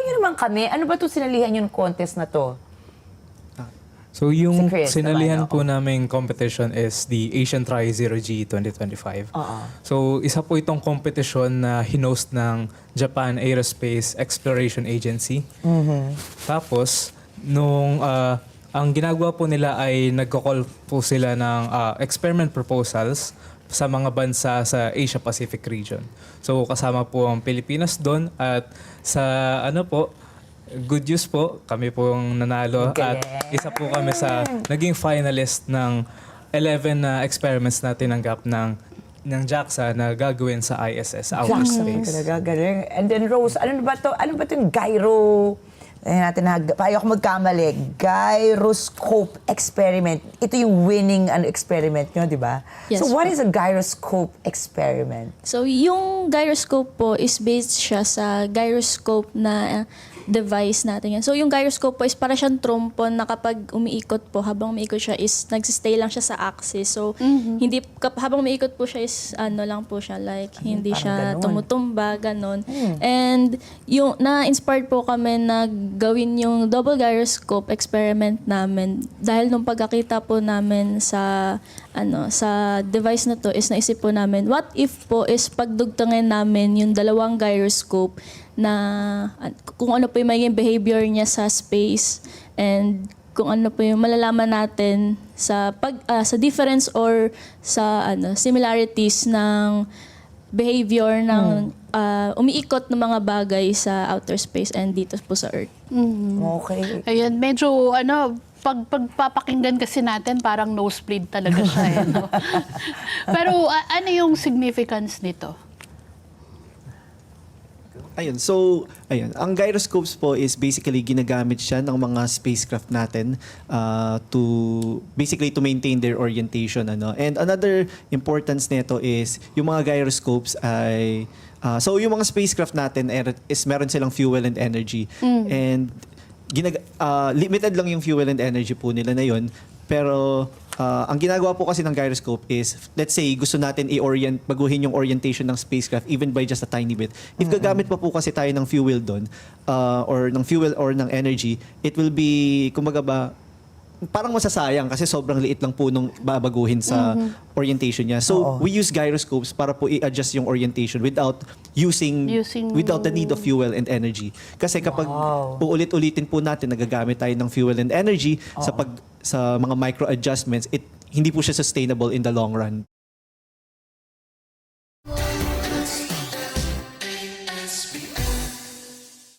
nyo naman kami, ano ba ito sinalihan yung contest na to? So yung Chris sinalihan naman, po naming competition is the Asian Tri Zero G 2025. So isa po itong competition na hinost ng Japan Aerospace Exploration Agency. Tapos, ang ginagawa po nila ay nagko-call po sila ng experiment proposals sa mga bansa sa Asia Pacific region. So kasama po ang Pilipinas doon at sa good news po, kami pong nanalo at isa po kami sa naging finalist ng 11 na experiments na tinanggap ng JAXA na gagawin sa ISS, outer space. Talaga, galing. And then Rose, ano ba to? Ano ba to yung gyro? Payo ako magkamali. Gyroscope experiment. Ito yung winning experiment nyo, di ba? Yes, So what is a gyroscope experiment? So, yung gyroscope po is based siya sa gyroscope na device natin yan. So, yung gyroscope po is para siyang trompon na kapag umiikot po, habang umiikot siya is nag-stay lang siya sa axis. So, habang umiikot po siya is lang po siya, like hindi parang siya ganun. tumutumba, ganon. And yung na-inspired po kami na gawin yung double gyroscope experiment namin dahil nung pagkakita po namin sa sa device na to is naisip po namin, what if po is pagdugtungin namin yung dalawang gyroscope na kung ano po yung magiging behavior niya sa space and kung ano po yung malalaman natin sa sa difference or sa similarities ng behavior ng umiikot ng mga bagay sa outer space and dito po sa Earth. Okay. Ayan, medyo pagpapakinggan kasi natin parang nosebleed talaga siya. No? Pero ano yung significance nito? Ayun, so, ang gyroscopes po is basically ginagamit siya ng mga spacecraft natin to maintain their orientation. And another importance nito is yung mga gyroscopes ay, so yung mga spacecraft natin is meron silang fuel and energy. And limited lang yung fuel and energy po nila na yun. Pero ang ginagawa po kasi ng gyroscope is, let's say, gusto natin baguhin yung orientation ng spacecraft even by just a tiny bit. If gagamit pa po kasi tayo ng fuel doon, or ng fuel or ng energy, it will be, kumbaga ba, parang masasayang kasi sobrang liit lang po nung babaguhin sa orientation niya. So, we use gyroscopes para po i-adjust yung orientation without without the need of fuel and energy. Kasi kapag uulit-ulitin po natin, nagagamit tayo ng fuel and energy sa mga micro adjustments, hindi po siya sustainable in the long run.